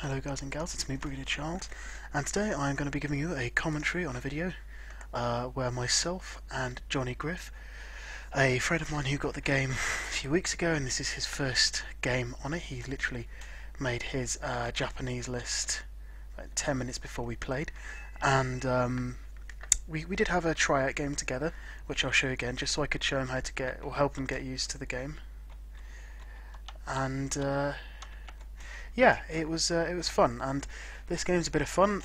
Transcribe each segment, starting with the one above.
Hello guys and gals, it's me, Brigadier Charles, and today I'm going to be giving you a commentary on a video where myself and Johnny Griff, a friend of mine who got the game a few weeks ago, and this is his first game on it. He literally made his Japanese list about 10 minutes before we played, and we did have a tryout game together, which I'll show you again, just so I could show him how to get, or help him get used to the game. And yeah, it was fun, and this game's a bit of fun.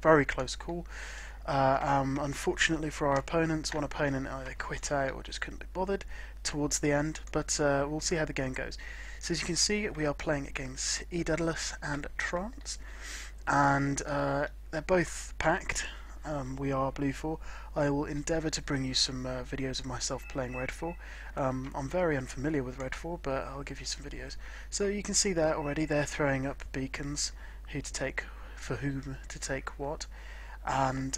Very close call. Unfortunately for our opponents, one opponent either quit out or just couldn't be bothered towards the end, but we'll see how the game goes. So as you can see, we are playing against Daedalus and Trance, and they're both packed. We are Blue 4. I will endeavour to bring you some videos of myself playing Red 4. I'm very unfamiliar with Red 4, but I'll give you some videos. So you can see there already, they're throwing up beacons, who to take, for whom to take what, and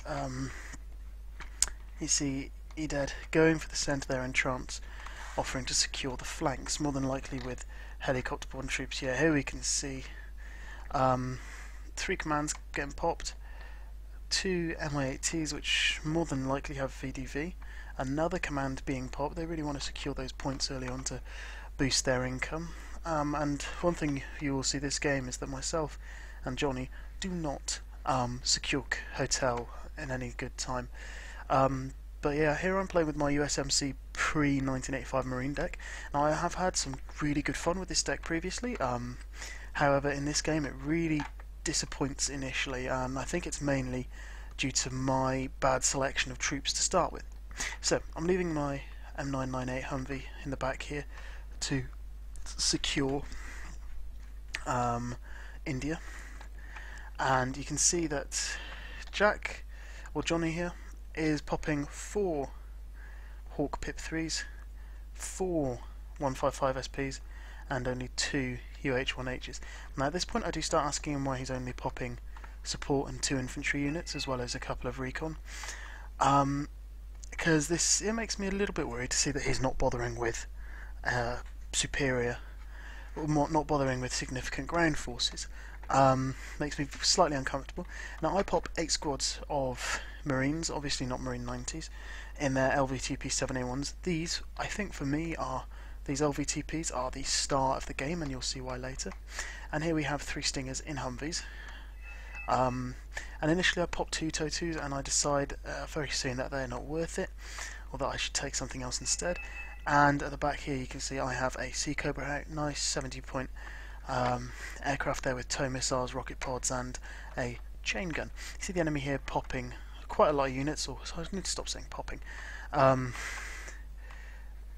you see Edad going for the centre there in Trance, offering to secure the flanks, more than likely with helicopter-borne troops. Yeah, here we can see 3 commands getting popped, 2 MI8Ts which more than likely have VDV, another command being popped. They really want to secure those points early on to boost their income. And one thing you will see this game is that myself and Johnny do not secure hotel in any good time. But yeah, here I'm playing with my USMC pre-1985 Marine deck. Now I have had some really good fun with this deck previously, however in this game it really disappoints initially, and I think it's mainly due to my bad selection of troops to start with. So I'm leaving my M998 Humvee in the back here to secure India, and you can see that Jack, or Johnny here, is popping 4 Hawk Pip 3s, 4 155 SPs, and only 2 UH-1Hs. Now at this point I do start asking him why he's only popping support and 2 infantry units as well as a couple of recon, because it makes me a little bit worried to see that he's not bothering with superior, or not bothering with significant ground forces. Makes me slightly uncomfortable. Now I pop 8 squads of Marines, obviously not Marine 90s, in their LVTP 7A1s. These, I think for me, these LVTPs are the star of the game, and you'll see why later. And here we have 3 Stingers in Humvees. And initially I popped 2 TOW2s, and I decide very soon that they're not worth it, or that I should take something else instead. And at the back here you can see I have a Sea Cobra out, nice 70-point aircraft there with tow missiles, rocket pods, and a chain gun. You see the enemy here popping quite a lot of units, or so I need to stop saying popping.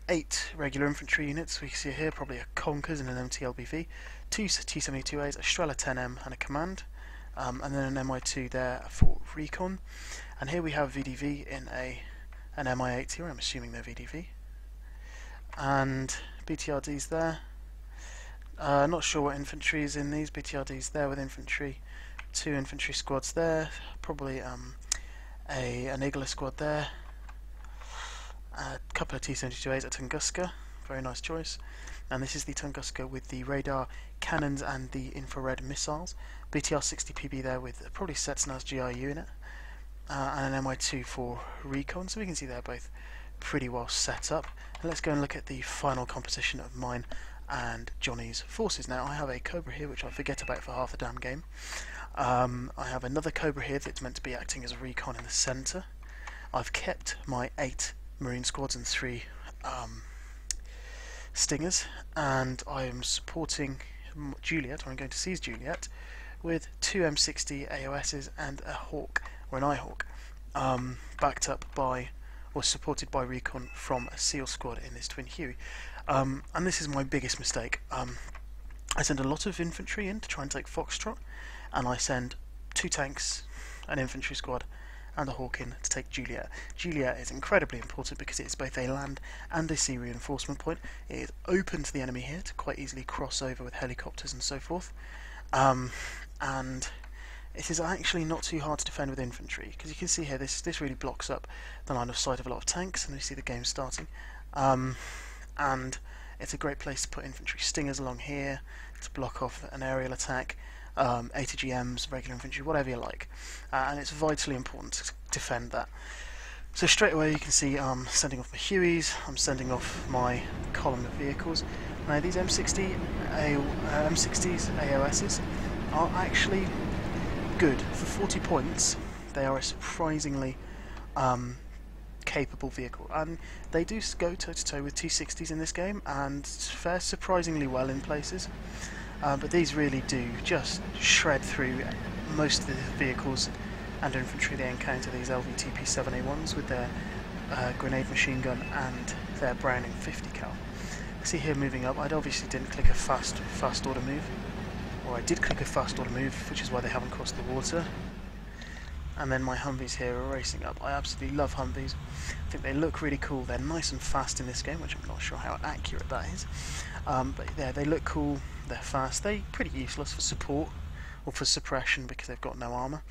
8 regular infantry units, we can see here probably a Conkers and an MT-LBV, 2 T-72As, a Strela 10M and a command, and then an MI2 there for recon. And here we have VDV in an MI8 here, I'm assuming they're VDV, and BTRDs there. Not sure what infantry is in these. BTRDs there with infantry, 2 infantry squads there, probably an Igla squad there, a couple of T-72As at Tunguska, very nice choice. And this is the Tunguska with the radar cannons and the infrared missiles. BTR-60PB there with probably Setsna's GIU in it, and an MI2 for recon, so we can see they're both pretty well set up. And let's go and look at the final composition of mine and Johnny's forces. Now I have a Cobra here which I forget about for half the damn game. I have another Cobra here that's meant to be acting as a recon in the centre. I've kept my 8 Marine squads and 3 Stingers, and I am supporting Juliet, or I'm going to seize Juliet, with 2 M60 AOSs and a Hawk, or an I-Hawk, backed up by, or supported by recon from a SEAL squad in this Twin Huey. And this is my biggest mistake. I send a lot of infantry in to try and take Foxtrot, and I send 2 tanks, an infantry squad, and a Hawk in to take Juliet. Juliet is incredibly important because it is both a land and a sea reinforcement point. It is open to the enemy here to quite easily cross over with helicopters and so forth. And it is actually not too hard to defend with infantry, because you can see here this really blocks up the line of sight of a lot of tanks, and we see the game starting. And it's a great place to put infantry stingers along here to block off an aerial attack, ATGMs, regular infantry, whatever you like, and it's vitally important to defend that. So straight away you can see I'm sending off my Hueys, I'm sending off my column of vehicles. Now these M60s AOSs are actually good. For 40 points they are a surprisingly capable vehicle, and they do go toe to toe with T60s in this game and fare surprisingly well in places, but these really do just shred through most of the vehicles and infantry they encounter, these LVTP-7A1s with their grenade machine gun and their Browning 50 cal. See here moving up, I obviously didn't click a fast order move, or I did click a fast order move, which is why they haven't crossed the water. And then my Humvees here are racing up. I absolutely love Humvees. I think they look really cool. They're nice and fast in this game, which I'm not sure how accurate that is. But yeah, they look cool, they're fast, they're pretty useless for support or for suppression because they've got no armour.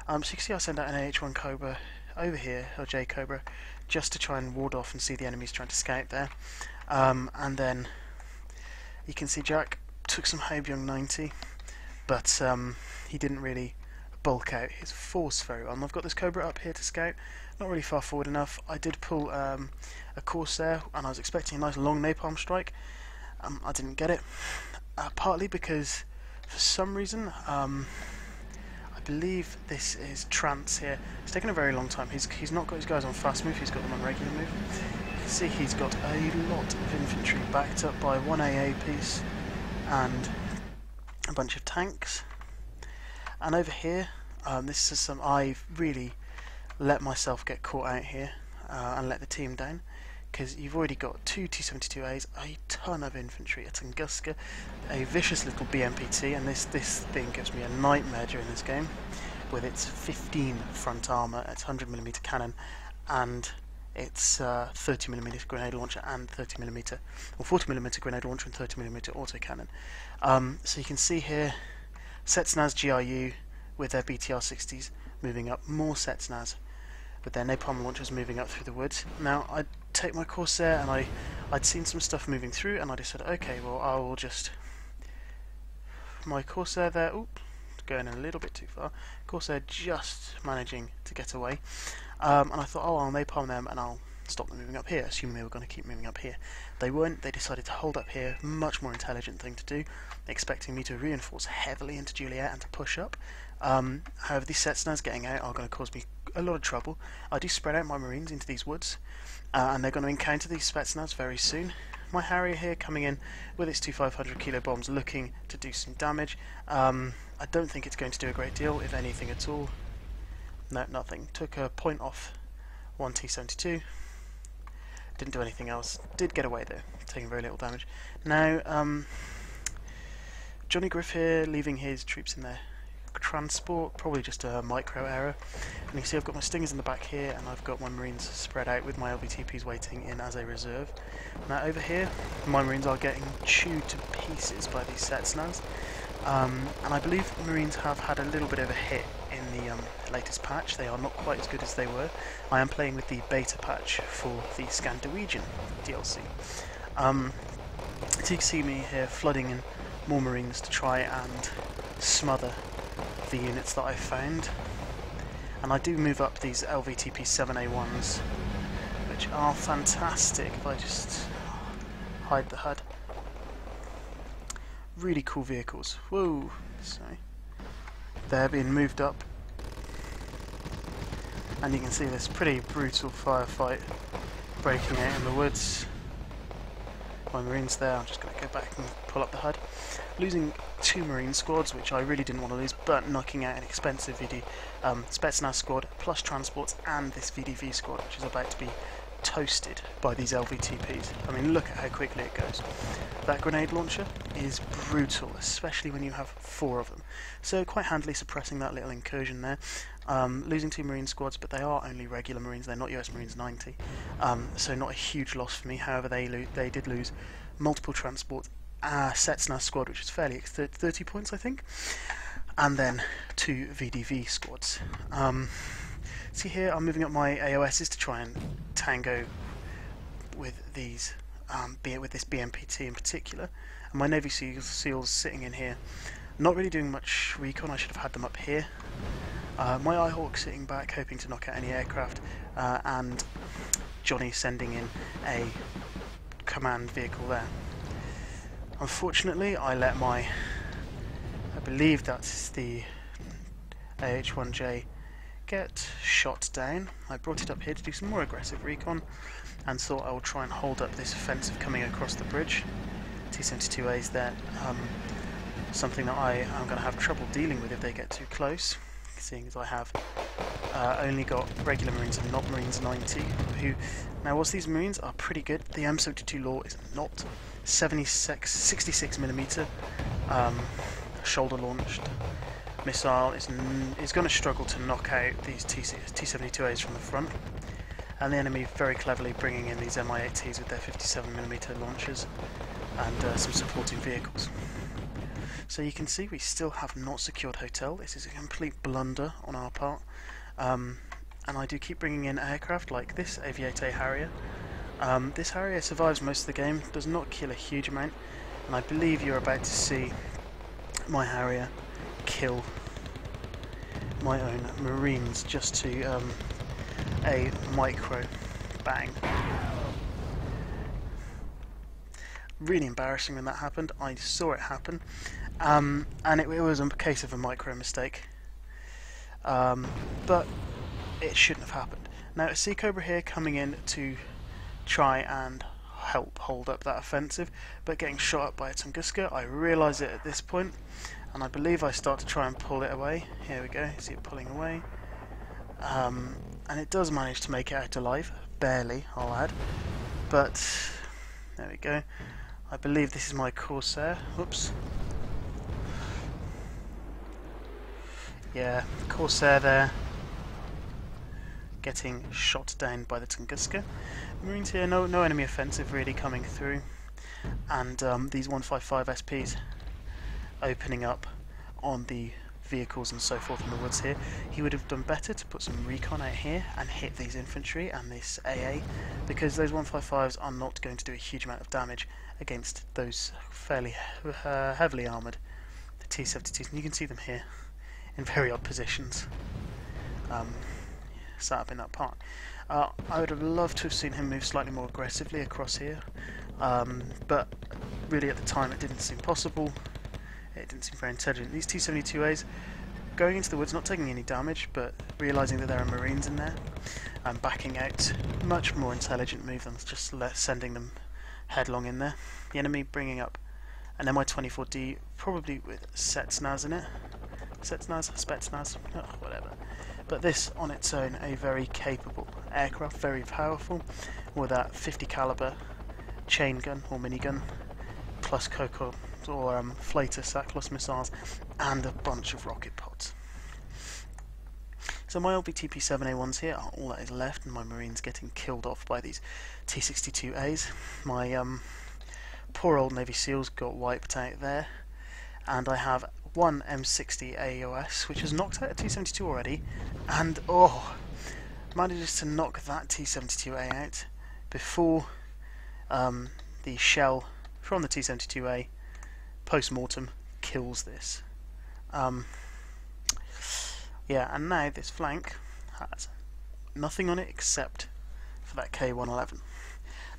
So you can see I send out an AH-1 Cobra over here, or J Cobra, just to try and ward off and see the enemies trying to scout there. And then you can see Jack took some Haebyung 90, but he didn't really bulk out his force very well. And I've got this Cobra up here to scout, not really far forward enough. I did pull a Corsair, and I was expecting a nice long napalm strike. I didn't get it, partly because for some reason I believe this is Trance here. It's taken a very long time. He's not got his guys on fast move, he's got them on regular move. You can see he's got a lot of infantry backed up by one AA piece and a bunch of tanks. And over here, this is some. I've really let myself get caught out here and let the team down, because you've already got two T-72As, a ton of infantry, a Tunguska, a vicious little BMPT, and this thing gives me a nightmare during this game, with its 15 front armour, its 100mm cannon, and its 30mm grenade launcher and 30mm, or 40mm grenade launcher and 30mm autocannon. So you can see here, Setsnaz GRU with their BTR-60s moving up, more Setsnaz with their napalm launchers moving up through the woods. Now I'd take my Corsair, and I'd seen some stuff moving through, and I decided, okay, well I will just, my Corsair there, oops, going a little bit too far, Corsair just managing to get away, and I thought, oh, I'll napalm them and I'll stop them moving up here, assuming they were going to keep moving up here. They weren't. They decided to hold up here, much more intelligent thing to do, expecting me to reinforce heavily into Juliet and to push up. However, these Setsnaz getting out are going to cause me a lot of trouble. I do spread out my Marines into these woods, and they're going to encounter these Spetsnaz very soon. My Harrier here coming in with its two 500 kilo bombs, looking to do some damage. I don't think it's going to do a great deal, if anything at all. No, nothing. Took a point off one T-72. Didn't do anything else. Did get away though, taking very little damage. Now, Johnny Griff here, leaving his troops in there. Transport, probably just a micro error. And you can see I've got my Stingers in the back here, and I've got my Marines spread out with my LVTPs waiting in as a reserve. Now over here, my Marines are getting chewed to pieces by these Setsnaz. And I believe Marines have had a little bit of a hit in the latest patch. They are not quite as good as they were. I am playing with the beta patch for the Scandinavian DLC. So you can see me here flooding in more Marines to try and smother the units that I've found. And I do move up these LVTP-7A1s, which are fantastic. If I just hide the HUD. Really cool vehicles. Whoa! Sorry. They're being moved up, and you can see this pretty brutal firefight breaking out in the woods. My Marines there. I'm just going to go back and pull up the HUD. Losing two Marine squads, which I really didn't want to lose, but knocking out an expensive Spetsnaz squad, plus transports, and this VDV squad, which is about to be toasted by these LVTPs. I mean, look at how quickly it goes. That grenade launcher is brutal, especially when you have 4 of them. So quite handily suppressing that little incursion there. Losing 2 Marine squads, but they are only regular Marines, they're not US Marines 90. So not a huge loss for me. However, they did lose multiple transports, Setsnaz squad, which is fairly 30 points, I think, and then 2 VDV squads. See here, I'm moving up my AOSs to try and tango with these be it with this BMPT in particular. And my Navy SEALs sitting in here, not really doing much recon. I should have had them up here. My Ihawk sitting back, hoping to knock out any aircraft, and Johnny sending in a command vehicle there. Unfortunately, I let I believe that's the AH-1J, get shot down. I brought it up here to do some more aggressive recon, and thought I would try and hold up this offensive coming across the bridge. T-72A's there, something that I am going to have trouble dealing with if they get too close, seeing as I have only got regular Marines and not Marines 90, who, now whilst these Marines are pretty good, the M72 Law is not. 66mm shoulder launched missile is going to struggle to knock out these T-72As from the front, and the enemy very cleverly bringing in these Mi-80s with their 57mm launchers and some supporting vehicles. So you can see we still have not secured hotel. This is a complete blunder on our part, and I do keep bringing in aircraft like this Aviate Harrier. This Harrier survives most of the game, does not kill a huge amount, and I believe you're about to see my Harrier kill my own Marines just to a micro bang. Really embarrassing when that happened. I saw it happen, and it was a case of a micro mistake, but it shouldn't have happened. Now a Sea Cobra here coming in to try and help hold up that offensive, but getting shot up by a Tunguska. I realise it at this point, and I believe I start to try and pull it away. Here we go, see it pulling away, and it does manage to make it out alive, barely I'll add, but there we go. I believe this is my Corsair. Whoops. Yeah, Corsair there, getting shot down by the Tunguska. Marines here, no enemy offensive really coming through, and these 155 SPs opening up on the vehicles and so forth in the woods here. He would have done better to put some recon out here and hit these infantry and this AA, because those 155s are not going to do a huge amount of damage against those fairly heavily armoured T-72s, and you can see them here in very odd positions, sat up in that part. I would have loved to have seen him move slightly more aggressively across here, but really at the time it didn't seem possible. It didn't seem very intelligent. These T-72As going into the woods, not taking any damage, but realising that there are Marines in there and backing out. Much more intelligent move than just sending them headlong in there. The enemy bringing up an Mi-24D, probably with Spetsnaz in it. Spetsnaz, oh, whatever. But this on its own, a very capable aircraft, very powerful, with that 50 caliber chain gun or minigun, plus Coco or Flater Sackless missiles, and a bunch of rocket pods. So my LBTP-7A1s here are all that is left, and my Marines getting killed off by these T-62As. My poor old Navy SEALs got wiped out there, and I have one M60 AOS, which has knocked out a T-72 already, and manages to knock that T-72A out before the shell from the T-72A post-mortem kills this. Yeah, and now this flank has nothing on it except for that K111.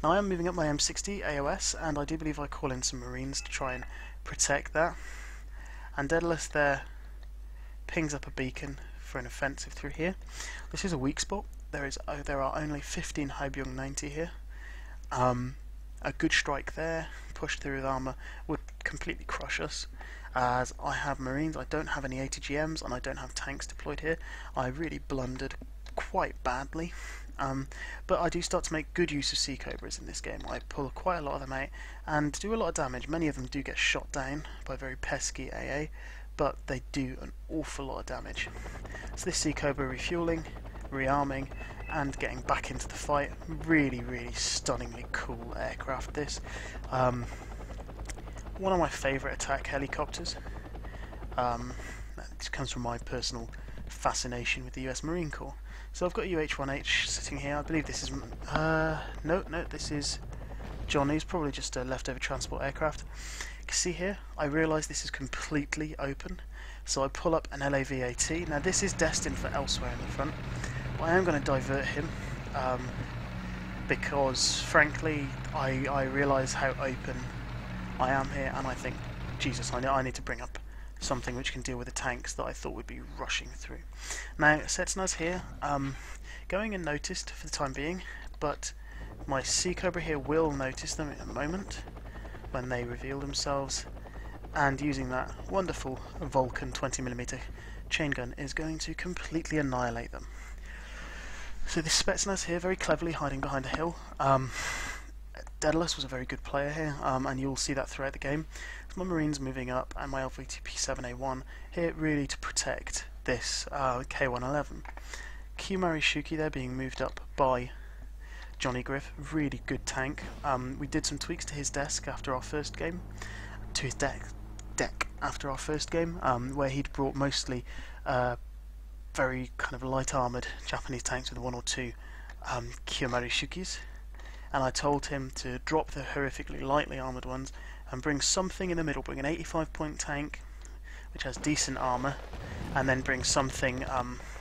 Now I am moving up my M60 AOS, and I do believe I call in some Marines to try and protect that. And Daedalus there pings up a beacon for an offensive through here. This is a weak spot. There are only 15 Haebyong 90 here. A good strike there, pushed through with armour, would completely crush us. As I have Marines, I don't have any ATGMs, and I don't have tanks deployed here. I really blundered quite badly. But I do start to make good use of Sea Cobras in this game. I pull quite a lot of them out and do a lot of damage. Many of them do get shot down by very pesky AA, but they do an awful lot of damage. So this Sea Cobra refueling, rearming, and getting back into the fight. Really, really stunningly cool aircraft this. One of my favourite attack helicopters. This comes from my personal fascination with the US Marine Corps. So I've got UH-1H sitting here. I believe this is no, this is Johnny's, probably just a leftover transport aircraft. You can see here, I realise this is completely open, so I pull up an LAV-AT. Now this is destined for elsewhere in the front, but I am going to divert him, because frankly I realise how open I am here, and I think, Jesus, I need to bring up something which can deal with the tanks that I thought would be rushing through. Now, Setsna's here, going unnoticed for the time being, but my Sea Cobra here will notice them in a moment when they reveal themselves, and using that wonderful Vulcan 20mm chain gun is going to completely annihilate them. So this Spetsnaz here, very cleverly hiding behind a hill. Daedalus was a very good player here, and you'll see that throughout the game. My Marines moving up, and my LVTP-7A1 here really to protect this K111. Kimarishuki there being moved up by Johnny Griff, really good tank. We did some tweaks to his desk after our first game, to his deck after our first game, where he'd brought mostly very kind of light armoured Japanese tanks with one or two Kiyomarishukis, and I told him to drop the horrifically lightly armoured ones and bring something in the middle, bring an 85-point tank which has decent armour, and then bring something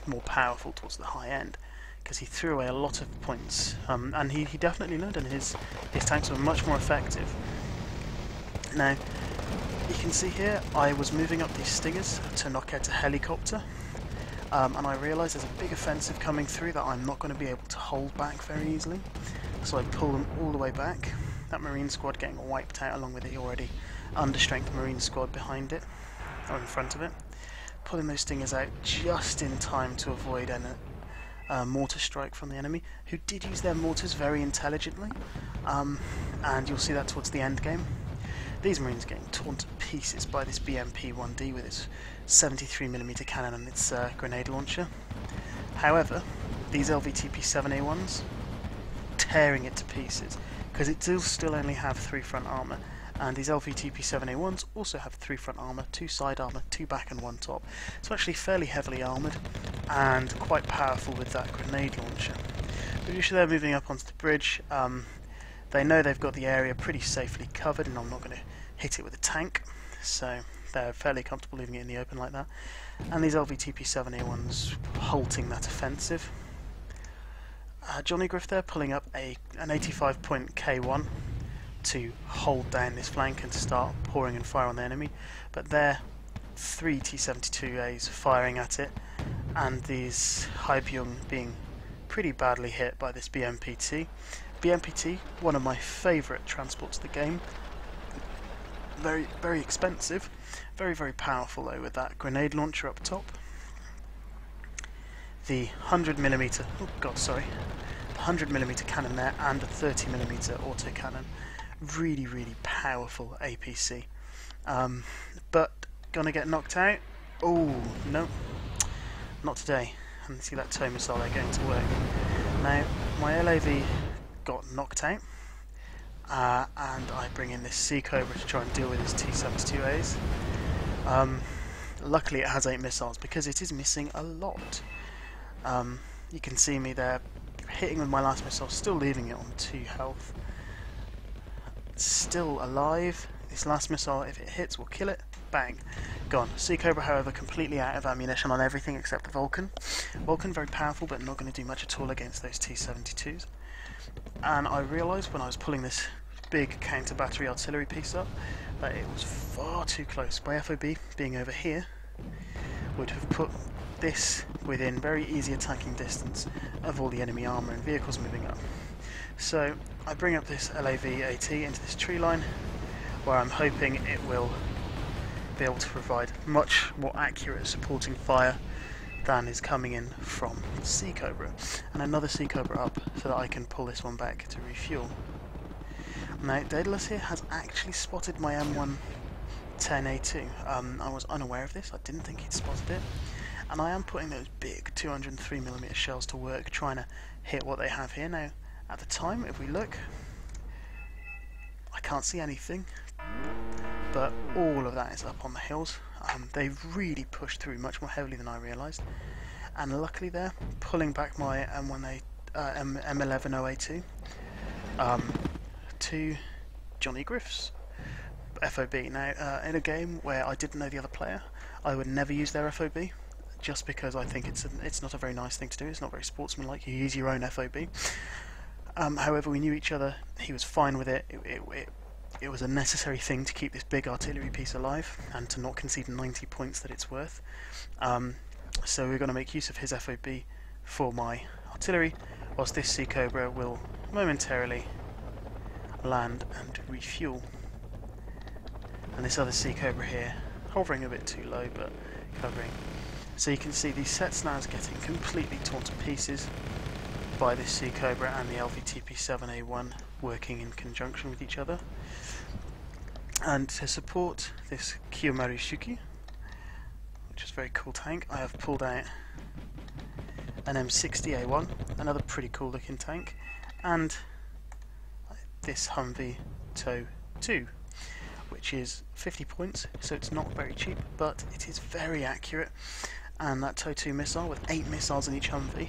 more powerful towards the high end, because he threw away a lot of points, and he definitely learned, and his tanks were much more effective. Now you can see here I was moving up these Stingers to knock out a helicopter, and I realised there's a big offensive coming through that I'm not going to be able to hold back very easily, so I pull them all the way back. That Marine squad getting wiped out along with the already understrength Marine squad behind it, or in front of it. Pulling those Stingers out just in time to avoid a mortar strike from the enemy, who did use their mortars very intelligently, and you'll see that towards the end game. These Marines are getting torn to pieces by this BMP-1D with its 73mm cannon and its grenade launcher. However, these LVTP-7A1s tearing it to pieces, because it does still only have 3 front armour, and these LVTP-7A1s also have 3 front armour, 2 side armour, 2 back and 1 top. So actually fairly heavily armoured and quite powerful with that grenade launcher. But usually they're moving up onto the bridge. They know they've got the area pretty safely covered, and I'm not going to hit it with a tank, so they're fairly comfortable leaving it in the open like that. And these LVTP-7A1s halting that offensive. Johnny Griff there pulling up an 85-point K1 to hold down this flank and to start pouring and fire on the enemy, but there 3 T-72As firing at it, and these Haibyung being pretty badly hit by this BMPT. BMPT, one of my favourite transports of the game. Very, very expensive, very, very powerful though, with that grenade launcher up top. The 100mm, oh god, sorry, the 100mm cannon there, and a 30mm autocannon. Really, really powerful APC. But gonna get knocked out? Oh no, not today. And see that tow missile there going to work. Now my LAV got knocked out, and I bring in this Sea Cobra to try and deal with his T-72As. Luckily it has 8 missiles, because it is missing a lot. You can see me there hitting with my last missile, still leaving it on 2 health. It's still alive. This last missile, if it hits, will kill it. Bang. Gone. Sea Cobra, however, completely out of ammunition on everything except the Vulcan. Vulcan very powerful, but not going to do much at all against those T-72s. And I realised when I was pulling this big counter-battery artillery piece up that it was far too close. My FOB being over here would have put this within very easy attacking distance of all the enemy armour and vehicles moving up. So I bring up this LAV-AT into this tree line, where I'm hoping it will be able to provide much more accurate supporting fire than is coming in from Sea Cobra, and another Sea Cobra up so that I can pull this one back to refuel. Now Daedalus here has actually spotted my M110A2. I was unaware of this, I didn't think he'd spotted it, and I am putting those big 203mm shells to work trying to hit what they have here. Now at the time, if we look, I can't see anything, but all of that is up on the hills. They've really pushed through much more heavily than I realised, and luckily they're pulling back my M11OA2 to Johnny Griff's FOB. Now, in a game where I didn't know the other player, I would never use their FOB, just because I think it's not a very nice thing to do. It's not very sportsmanlike. You use your own FOB. However, we knew each other. He was fine with it. It was a necessary thing to keep this big artillery piece alive and to not concede 90 points that it's worth. So we're going to make use of his FOB for my artillery, whilst this Sea Cobra will momentarily land and refuel. And this other Sea Cobra here, hovering a bit too low but covering. So you can see these sets now is getting completely torn to pieces by this Sea Cobra and the LVTP-7A1 working in conjunction with each other. And to support this Kiyomaru Shuki, which is a very cool tank, I have pulled out an M60A1, another pretty cool looking tank, and this Humvee TOW 2, which is 50 points, so it's not very cheap, but it is very accurate. And that TOW 2 missile with 8 missiles in each Humvee,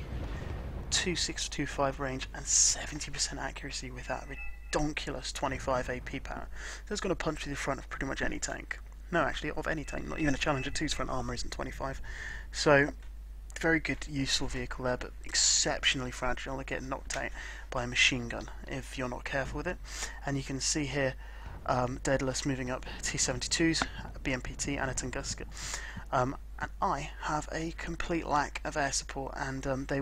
2625 range and 70% accuracy with that ridiculous 25 AP power. So it's going to punch through the front of pretty much any tank. No, actually, of any tank. Not even a Challenger 2's front armour isn't 25. So, very good, useful vehicle there, but exceptionally fragile. They get knocked out by a machine gun if you're not careful with it. And you can see here, Daedalus moving up T-72s, BMPT and a Tunguska. And I have a complete lack of air support, and they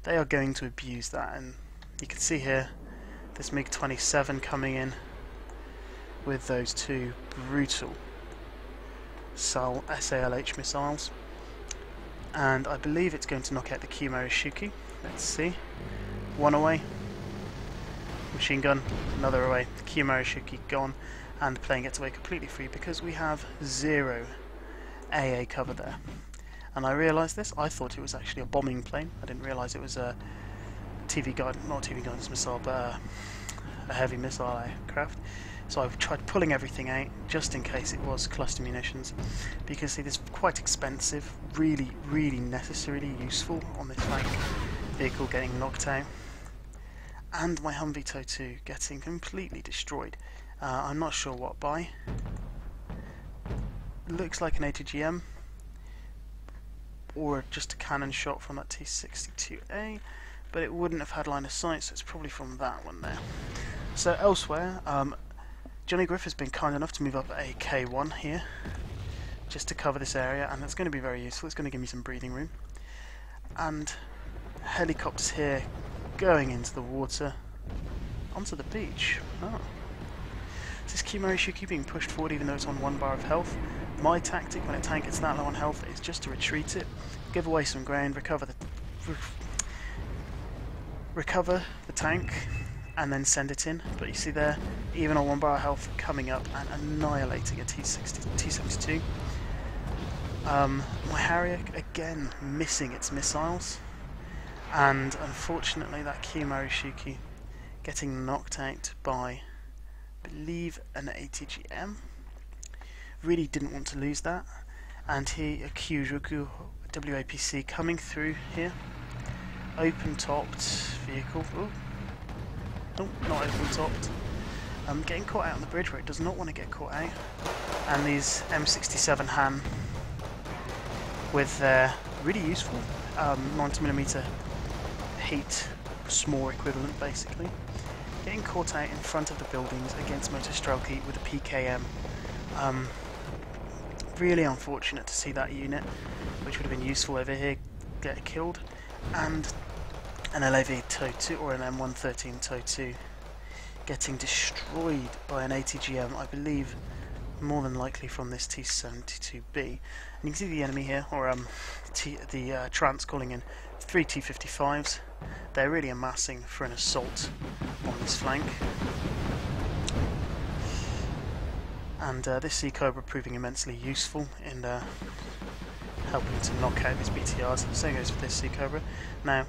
are going to abuse that. And you can see here this MiG-27 coming in with those two brutal SALH missiles, and I believe it's going to knock out the Kiyomaru Shuki. Let's see. One away. Machine gun, another away. The Kiyomaru Shuki gone, and the plane gets away completely free because we have 0 AA cover there. And I realised this, I thought it was actually a bombing plane. I didn't realise it was a not TV guidance missile, but a heavy missile aircraft. So I've tried pulling everything out just in case it was cluster munitions. But you can see this is quite expensive, really necessarily useful on this flank vehicle getting knocked out. And my Humvee TOW 2 getting completely destroyed. I'm not sure what by. Looks like an ATGM, or just a cannon shot from that T-62A, but it wouldn't have had line of sight, so it's probably from that one there. So elsewhere, Johnny Griff has been kind enough to move up a K1 here, just to cover this area, and that's going to be very useful. It's going to give me some breathing room. And helicopters here going into the water, onto the beach. Oh. This Kiyomaru Shuki being pushed forward even though it's on 1 bar of health. My tactic when a tank gets that low on health is just to retreat it, give away some ground, recover the tank, and then send it in. But you see there, even on 1 bar of health, coming up and annihilating a T-72. My Harrier again missing its missiles, and unfortunately that Kiyomaru Shuki getting knocked out by, I believe, an ATGM. Really didn't want to lose that, and here a Kyujuku WAPC coming through here. Open topped vehicle. Ooh. Nope, not open topped. Getting caught out on the bridge where it does not want to get caught out. And these M67 Han with their really useful 90mm heat small equivalent basically. Getting caught out in front of the buildings against motor Strelky with a PKM. Really unfortunate to see that unit, which would have been useful over here, get killed. And an LAV TOW 2 or an M113 TOW 2 getting destroyed by an ATGM, I believe, more than likely from this T-72B. And you can see the enemy here, or the Trance calling in 3 T-55s. They're really amassing for an assault on this flank. And this Sea Cobra proving immensely useful in helping to knock out these BTRs. Same goes with this Sea Cobra. Now,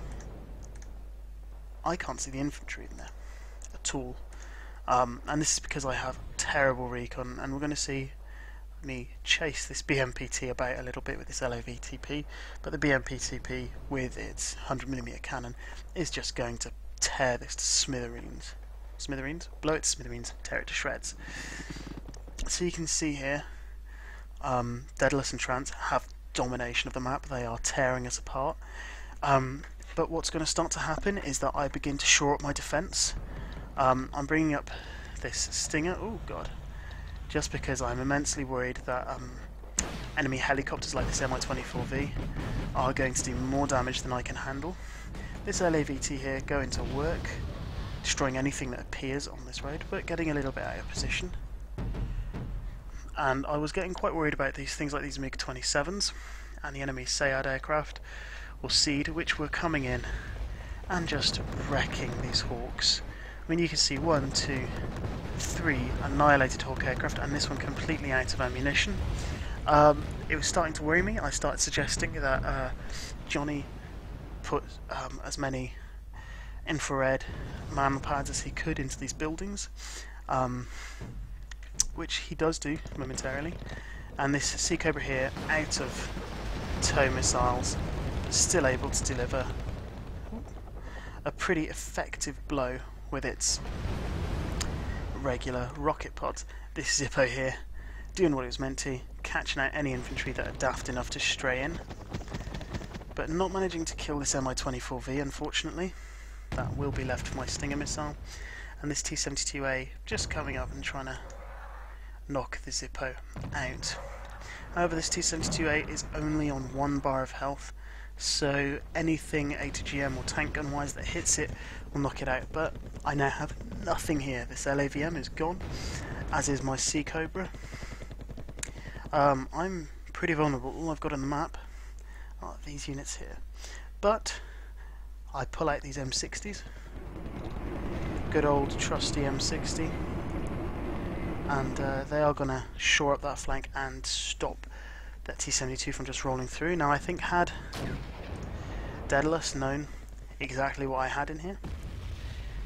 I can't see the infantry in there at all. And this is because I have terrible recon, and we're going to see me chase this BMPT about a little bit with this LOVTP, but the BMPTP with its 100mm cannon is just going to tear this to smithereens. Smithereens? Blow it to smithereens, tear it to shreds. So you can see here, Daedalus and Trant have domination of the map. They are tearing us apart. But what's going to start to happen is that I begin to shore up my defence. I'm bringing up this Stinger. Oh god. Just because I'm immensely worried that enemy helicopters like this Mi-24V are going to do more damage than I can handle. This LAVT here going to work, destroying anything that appears on this road, but getting a little bit out of position. And I was getting quite worried about these things like these MiG-27s and the enemy Sayad aircraft, or Seed, which were coming in and just wrecking these Hawks. I mean, you can see 1, 2, 3 annihilated Hawk aircraft, and this one completely out of ammunition. It was starting to worry me. I started suggesting that Johnny put as many infrared man pads as he could into these buildings, which he does do momentarily. And this Sea Cobra here, out of tow missiles, still able to deliver a pretty effective blow with its regular rocket pods. This Zippo here doing what it was meant to, catching out any infantry that are daft enough to stray in, but not managing to kill this Mi-24V, unfortunately. That will be left for my Stinger missile. And this T-72A just coming up and trying to knock the Zippo out. However, this T-72A is only on 1 bar of health, so anything ATGM or tank gun wise that hits it will knock it out. But I now have nothing here. This LAVM is gone, as is my Sea Cobra. I'm pretty vulnerable. All I've got on the map are these units here. But I pull out these M60s, good old trusty M60, and they are going to shore up that flank and stop that T-72 from just rolling through. Now I think had Daedalus known exactly what I had in here,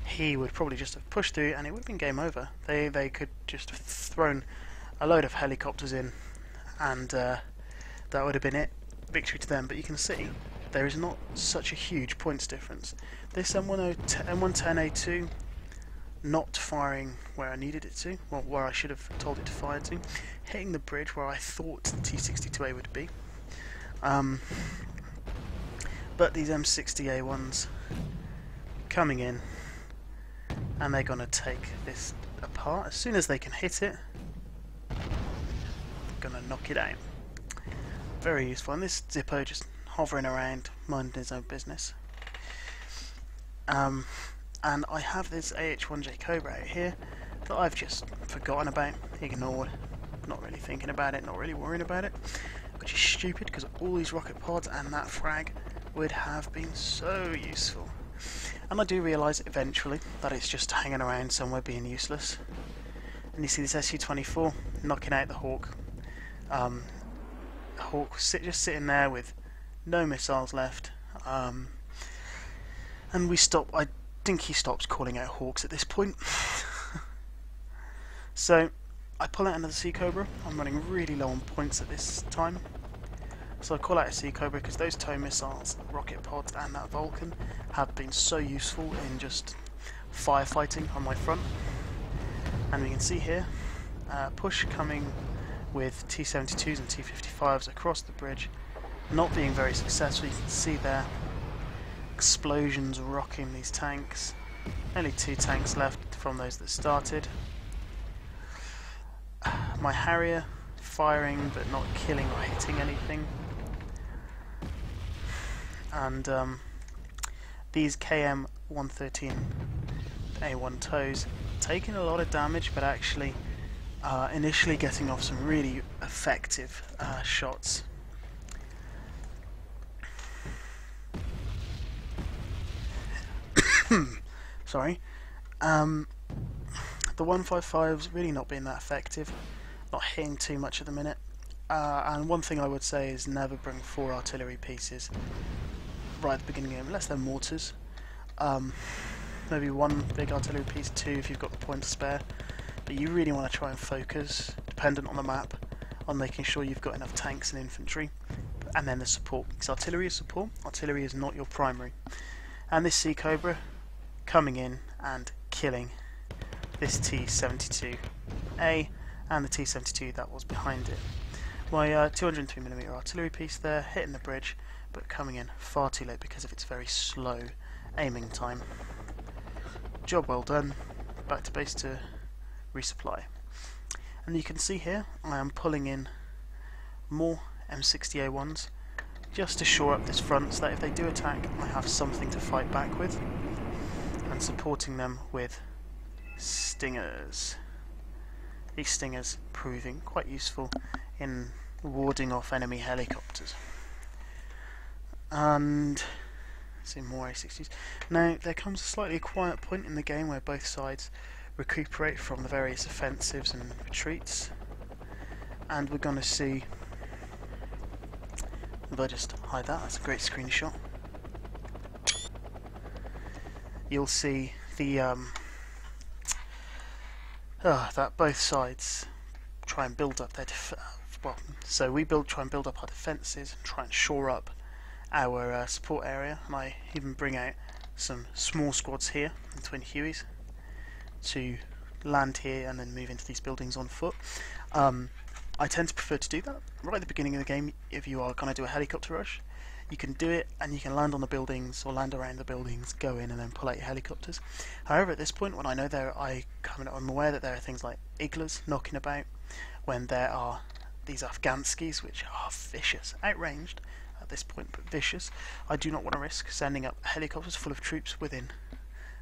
he would probably just have pushed through and it would have been game over. They could just have thrown a load of helicopters in and that would have been it. Victory to them. But you can see there is not such a huge points difference. This M110A2 not firing where I needed it to, well, where I should have told it to fire to, hitting the bridge where I thought the T-62A would be. But these M60A1s coming in, and they're going to take this apart. As soon as they can hit it, going to knock it out. Very useful. And this Zippo just hovering around, minding his own business. And I have this AH-1J Cobra out here that I've just forgotten about, ignored, not really thinking about it, not really worrying about it, which is stupid because all these rocket pods and that frag would have been so useful. And I do realise eventually that it's just hanging around somewhere being useless. And you see this Su-24 knocking out the Hawk. Hawk just sitting there with no missiles left. And we stop. I think he stops calling out Hawks at this point. So I pull out another Sea Cobra. I'm running really low on points at this time. So I call out a Sea Cobra because those tow missiles, rocket pods and that Vulcan have been so useful in just firefighting on my front. And we can see here, push coming with T-72s and T-55s across the bridge, not being very successful. You can see there, explosions rocking these tanks. Only 2 tanks left from those that started. My Harrier firing but not killing or hitting anything. And these KM-113 A1 tows taking a lot of damage, but actually initially getting off some really effective shots. Sorry. The 155's really not being that effective, not hitting too much at the minute. And one thing I would say is never bring 4 artillery pieces right at the beginning of the game, unless they're mortars. Maybe 1 big artillery piece, 2 if you've got the points to spare. But you really want to try and focus, dependent on the map, on making sure you've got enough tanks and infantry, and then the support. Because artillery is support, artillery is not your primary. And this Sea Cobra coming in and killing this T-72A and the T-72 that was behind it. My 203mm artillery piece there, hitting the bridge, but coming in far too late because of its very slow aiming time. Job well done. Back to base to resupply. And you can see here I am pulling in more M60A1s just to shore up this front so that if they do attack I have something to fight back with, and supporting them with stingers. These stingers proving quite useful in warding off enemy helicopters. And see more A60s. Now there comes a slightly quiet point in the game where both sides recuperate from the various offensives and retreats, and we're going to see, if I just hide that, that's a great screenshot. You'll see the that both sides try and build up their so we try and build up our defences and try and shore up our support area, and I even bring out some small squads here in Twin Hueys to land here and then move into these buildings on foot. I tend to prefer to do that right at the beginning of the game. If you are going to do a helicopter rush, you can do it and you can land on the buildings or land around the buildings, go in and then pull out your helicopters. However, at this point, when I know I'm aware that there are things like iglas knocking about, when there are these Afghanskis which are vicious, outranged at this point but vicious, I do not want to risk sending up helicopters full of troops within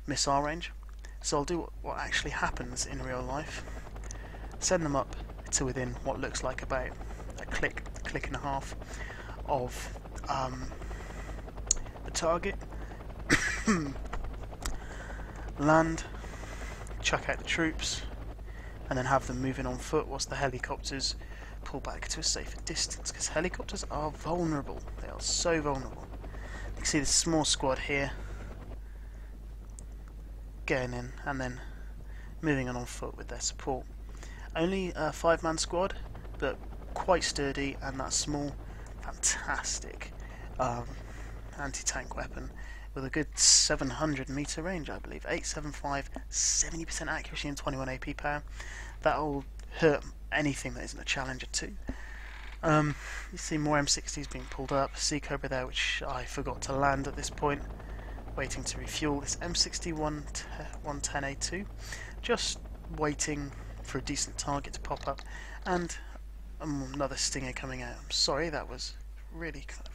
missile range. So I'll do what actually happens in real life, send them up to within what looks like about a click and a half of the target, land, chuck out the troops, and then have them moving on foot whilst the helicopters pull back to a safer distance, because helicopters are vulnerable. They are so vulnerable. You can see this small squad here going in and then moving on foot with their support. Only a 5-man squad, but quite sturdy, and that small, fantastic anti-tank weapon with a good 700-meter range, I believe. 875, 70% accuracy and 21 AP power. That'll hurt anything that isn't a Challenger 2. You see more M60s being pulled up. Sea Cobra there, which I forgot to land at this point, waiting to refuel. This M61-110A2, just waiting for a decent target to pop up, and another Stinger coming out. I'm sorry, that was really kind of...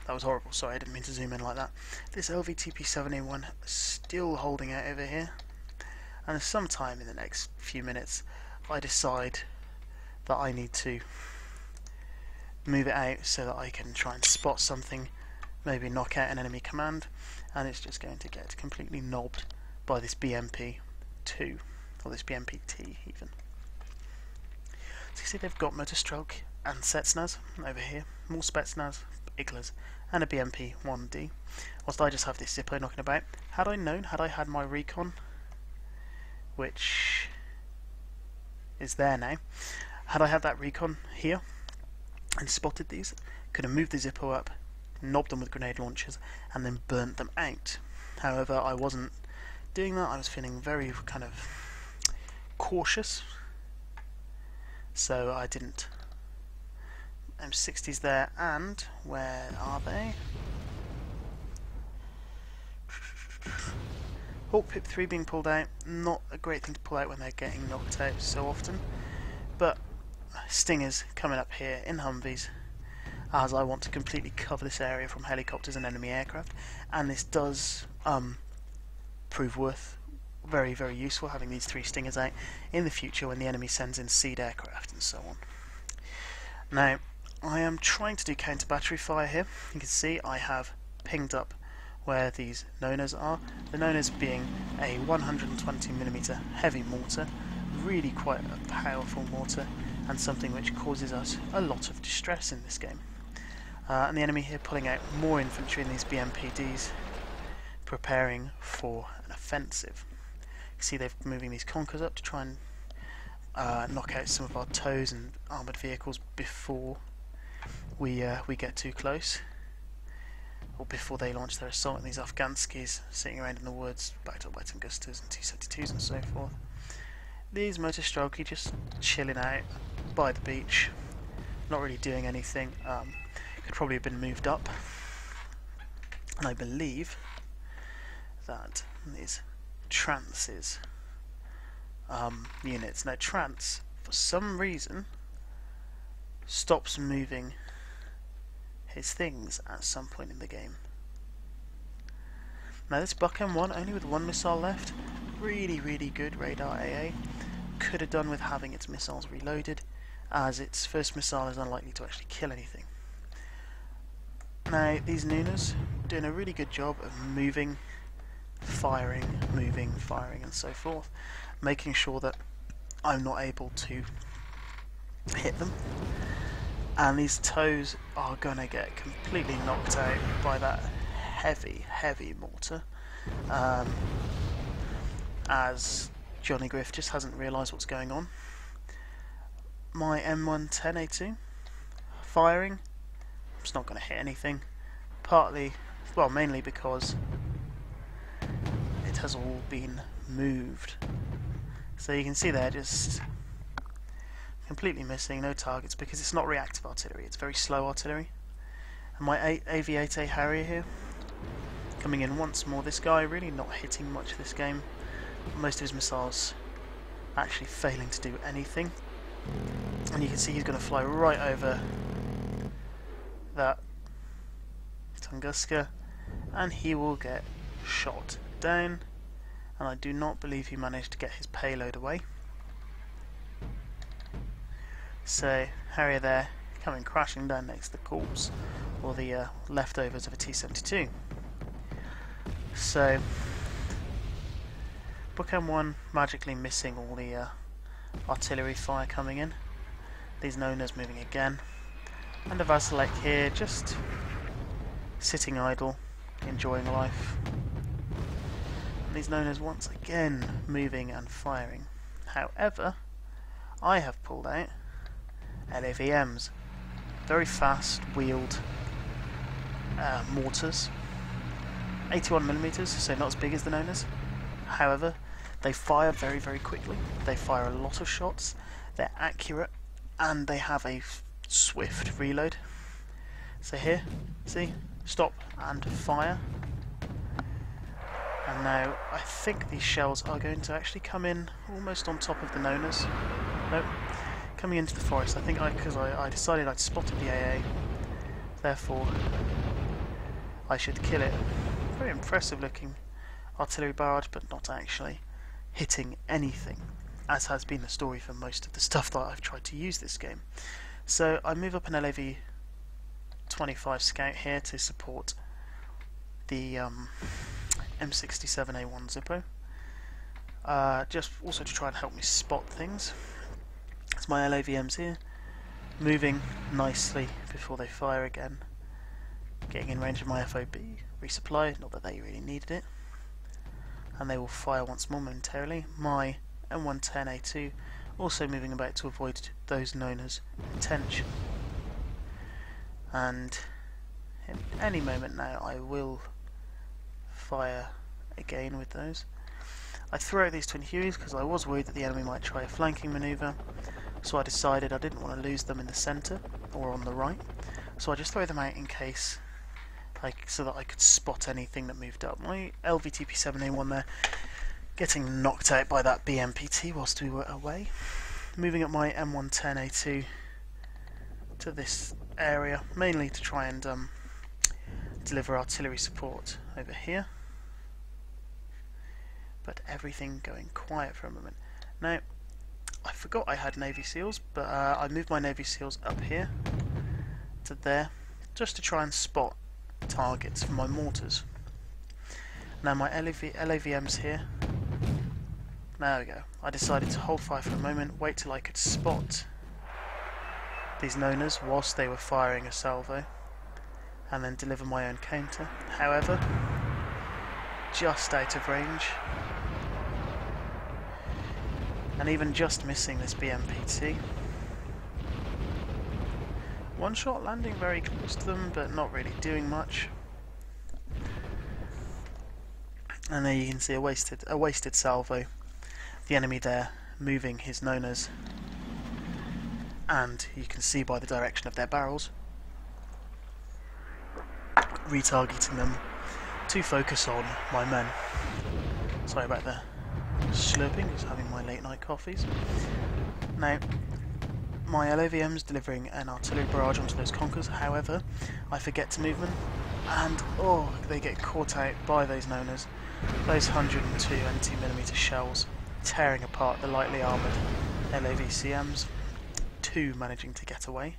that was horrible. Sorry, I didn't mean to zoom in like that. This LVTP-7A1 still holding out over here, and sometime in the next few minutes I decide that I need to move it out so that I can try and spot something, maybe knock out an enemy command, and it's just going to get completely knobbed by this BMP-2, or this BMP-T even. So you see they've got motor stroke and Spetsnaz over here, more Spetsnaz, iglas, and a BMP-1D, whilst I just have this Zippo knocking about. Had I known, had I had my recon, which is there now, had I had that recon here and spotted these, could have moved the Zippo up, knobbed them with grenade launchers, and then burnt them out. However, I wasn't doing that. I was feeling very kind of cautious, so I didn't. M60s there, and where are they? Hawk Pip 3 being pulled out, not a great thing to pull out when they're getting knocked out so often, but Stingers coming up here in Humvees, as I want to completely cover this area from helicopters and enemy aircraft, and this does prove very, very useful, having these 3 Stingers out in the future when the enemy sends in seed aircraft and so on. Now, I am trying to do counter battery fire here. You can see I have pinged up where these Nonas are. The Nonas being a 120mm heavy mortar, really quite a powerful mortar, and something which causes us a lot of distress in this game. And the enemy here pulling out more infantry in these BMPDs, preparing for an offensive. You can see they're moving these Conkers up to try and knock out some of our tows and armoured vehicles before we get too close. or before they launched their assault, and these Afghanskis sitting around in the woods, backed up by Tungustas and T-72s and so forth. These Motor Strelki just chilling out by the beach, not really doing anything. Could probably have been moved up, and I believe that is Trance's units. Now Trance, for some reason, stops moving his things at some point in the game. Now this Buck M1, only with one missile left, really good radar AA. Could have done with having its missiles reloaded, as its first missile is unlikely to actually kill anything. Now these Nunas doing a really good job of moving, firing, and so forth, making sure that I'm not able to hit them. And these toes are gonna get completely knocked out by that heavy mortar, as Johnny Griff just hasn't realised what's going on. My M110A2 firing, it's not going to hit anything, mainly because it has all been moved. So you can see there, just completely missing, no targets, because it's not reactive artillery, it's very slow artillery. And my AV-8A Harrier here, coming in once more. This guy really not hitting much this game, most of his missiles actually failing to do anything. And you can see he's going to fly right over that Tunguska, and he will get shot down, and I do not believe he managed to get his payload away. So Harrier there, coming crashing down next to the corpse, or the leftovers of a T-72. So Book M1 magically missing all the artillery fire coming in. These Nonas moving again, and the Vasilek here just sitting idle, enjoying life. And these Nonas once again moving and firing. However, I have pulled out LAVMs, very fast wheeled mortars, 81mm, so not as big as the Nonas. However, they fire very quickly, they fire a lot of shots, they're accurate, and they have a swift reload. So here, see, stop and fire. And now I think these shells are going to actually come in almost on top of the Nonas. Nope, coming into the forest. I think because I decided I'd spotted the AA, therefore I should kill it. Very impressive looking artillery barrage, but not actually hitting anything, as has been the story for most of the stuff that I've tried to use this game. So I move up an LAV-25 Scout here to support the M67A1 Zippo, just also to try and help me spot things. It's my LAVMs here, moving nicely before they fire again, getting in range of my FOB, resupply, not that they really needed it, and they will fire once more momentarily. My M110A2 also moving about to avoid those known as attention. And in any moment now I will fire again with those. I threw out these twin Hueys because I was worried that the enemy might try a flanking manoeuvre, so I decided I didn't want to lose them in the centre or on the right, so I just throw them out in case, so that I could spot anything that moved up. My LVTP-7A1 there getting knocked out by that BMPT whilst we were away. Moving up my M110A2 to this area, mainly to try and deliver artillery support over here. But everything going quiet for a moment. Now, I forgot I had Navy SEALs, but I moved my Navy SEALs up here to there, just to try and spot targets for my mortars. Now my LAVMs here. There we go. I decided to hold fire for a moment, wait till I could spot these Nonas whilst they were firing a salvo, and then deliver my own counter. However, just out of range, and even just missing this BMPT. One shot landing very close to them, but not really doing much. And there you can see a wasted salvo. The enemy there moving his nonas, and you can see by the direction of their barrels, retargeting them to focus on my men. Sorry about the slurping, just having my late night coffees. Now, my LAVM's delivering an artillery barrage onto those conkers, however, I forget to move them, and oh, they get caught out by those nonas. Those 102 NT-mm shells tearing apart the lightly armoured LAVCMs, 2 managing to get away.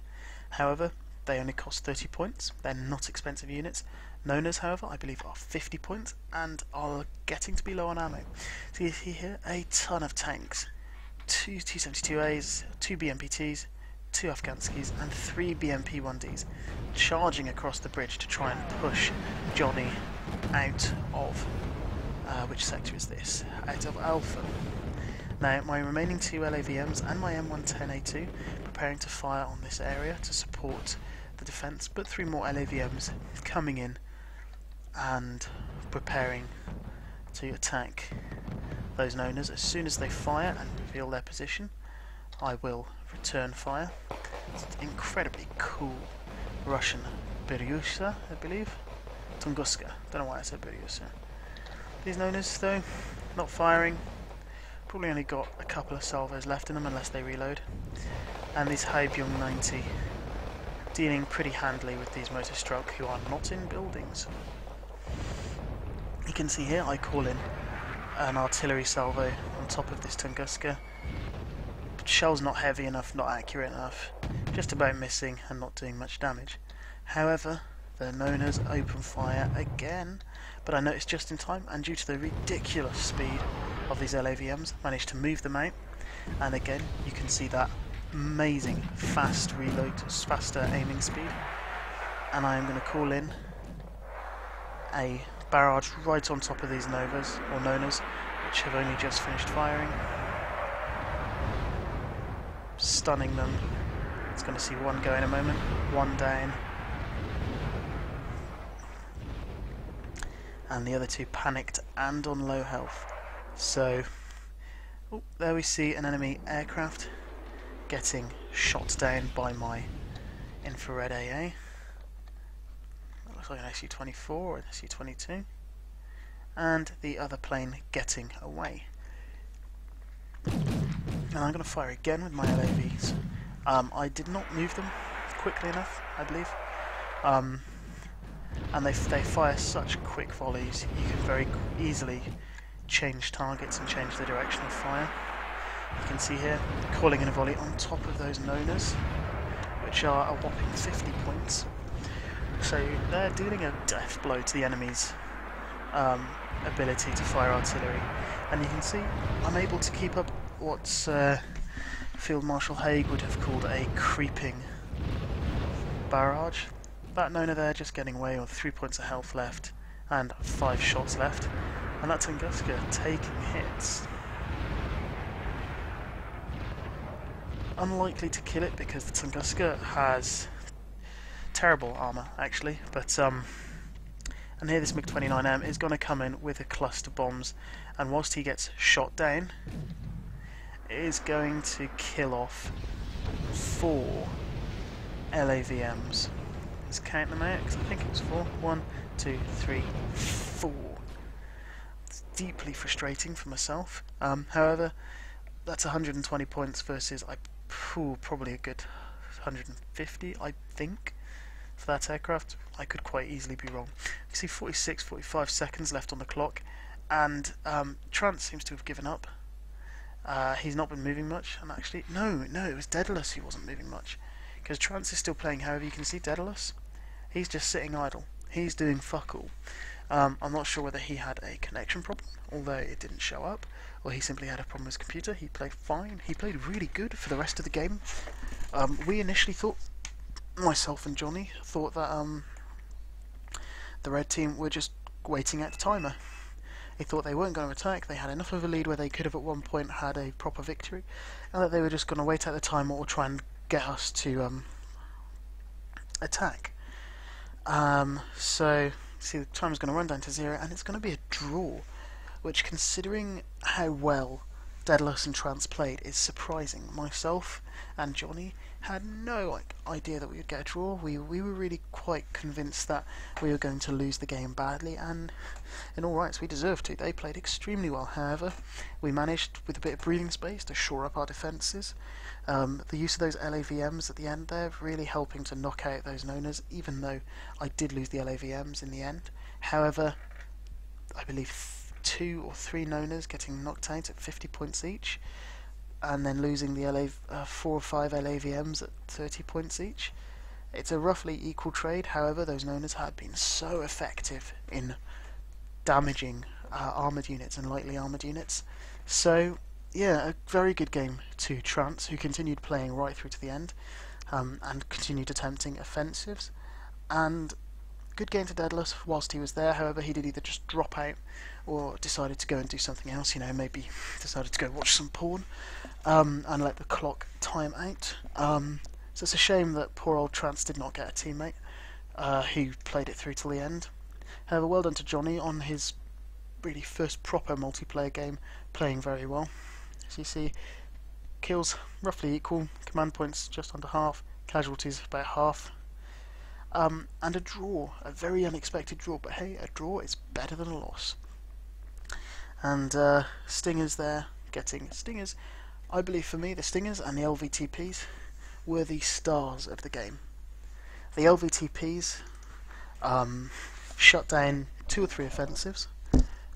However, they only cost 30 points, they're not expensive units. Nonas, however, I believe are 50 points and are getting to be low on ammo. So you see here a ton of tanks, 2 T-72As, 2 BMPTs, 2 Afghanskis and 3 BMP-1Ds charging across the bridge to try and push Johnny out of, which sector is this? Out of Alpha. Now, my remaining 2 LAVMs and my M110A2 preparing to fire on this area to support the defence, but 3 more LAVMs coming in and preparing to attack those nonas. As soon as they fire and reveal their position, I will return fire. It's an incredibly cool Russian Beryusha, I believe. Tunguska. Don't know why I said Beryusha. These nonas, though, not firing. Probably only got a couple of salvos left in them unless they reload. And these Haibyung 90 dealing pretty handily with these motor struck who are not in buildings. You can see here I call in an artillery salvo on top of this Tunguska. Shell's not heavy enough, not accurate enough, just about missing and not doing much damage. However, the nonas open fire again, but I noticed just in time, and due to the ridiculous speed of these LAVMs, managed to move them out, and again you can see that amazing fast reload, faster aiming speed, and I am going to call in a barrage right on top of these novas, or nonas, which have only just finished firing, stunning them. It's going to see one go in a moment, one down, and the other 2 panicked and on low health. So, oh, there we see an enemy aircraft getting shot down by my infrared AA. That looks like an SU-24 or an SU-22. And the other plane getting away. And I'm going to fire again with my LAVs. I did not move them quickly enough, I believe. And they fire such quick volleys, you can very easily change targets and change the direction of fire. You can see here, calling in a volley on top of those nonas, which are a whopping 50 points. So they're dealing a death blow to the enemy's ability to fire artillery. And you can see I'm able to keep up what Field Marshal Haig would have called a creeping barrage. That nona there just getting away with 3 points of health left and 5 shots left. And that Tunguska taking hits. Unlikely to kill it because the Tunguska has terrible armour actually, but and here this MiG-29M is going to come in with a cluster bombs, and whilst he gets shot down, it is going to kill off 4 LAVMs. Let's count them out because I think it was 4. 1, 2, 3, 4. It's deeply frustrating for myself. However, that's 120 points versus probably a good 150, I think, for that aircraft. I could quite easily be wrong. You see 46, 45 seconds left on the clock, and Trant seems to have given up. He's not been moving much, and actually, no, it was Daedalus who wasn't moving much, because Trance is still playing. However, you can see Daedalus, he's just sitting idle. He's doing fuck all. I'm not sure whether he had a connection problem, although it didn't show up, or he simply had a problem with his computer. He played fine. He played really good for the rest of the game. We initially thought, myself and Johnny, thought that the red team were just waiting at the timer. They thought they weren't going to attack, they had enough of a lead where they could have at one point had a proper victory, and that they were just going to wait at the timer or try and get us to attack. So, see, the timer's going to run down to 0, and it's going to be a draw. which, considering how well Daedalus and Trance played, is surprising. Myself and Johnny had no idea that we would get a draw. We were really quite convinced that we were going to lose the game badly, and in all rights we deserved to. They played extremely well. However, we managed, with a bit of breathing space, to shore up our defences. The use of those LAVMs at the end there really helping to knock out those Nonas, even though I did lose the LAVMs in the end. However, I believe 2 or 3 Nonas getting knocked out at 50 points each, and then losing the 4 or 5 LAVMs at 30 points each. It's a roughly equal trade. However, those Nonas had been so effective in damaging armoured units and lightly armoured units. So yeah, a very good game to Trance, who continued playing right through to the end, and continued attempting offensives. And good game to Daedalus whilst he was there. However, he did either just drop out or decided to go and do something else. You know, maybe decided to go watch some porn, and let the clock time out. So it's a shame that poor old Trance did not get a teammate who played it through till the end. However, well done to Johnny on his really first proper multiplayer game, playing very well. As you see, kills roughly equal, command points just under half, casualties about half. And a draw, a very unexpected draw, but hey, a draw is better than a loss. And Stingers there, getting Stingers. I believe for me, the Stingers and the LVTPs were the stars of the game. The LVTPs shut down 2 or 3 offensives.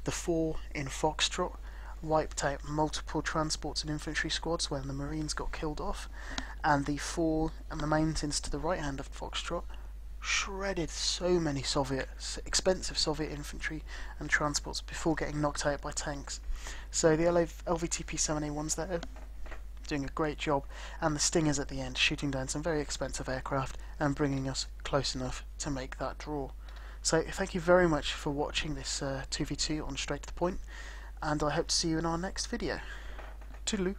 The 4 in Foxtrot wiped out multiple transports and infantry squads when the Marines got killed off, and the 4 in the mountains to the right hand of Foxtrot shredded so many expensive Soviet infantry and transports before getting knocked out by tanks. So the LVTP 7A1s there doing a great job, and the Stingers at the end shooting down some very expensive aircraft and bringing us close enough to make that draw. So thank you very much for watching this 2v2 on Straight to the Point, and I hope to see you in our next video. Toodaloo.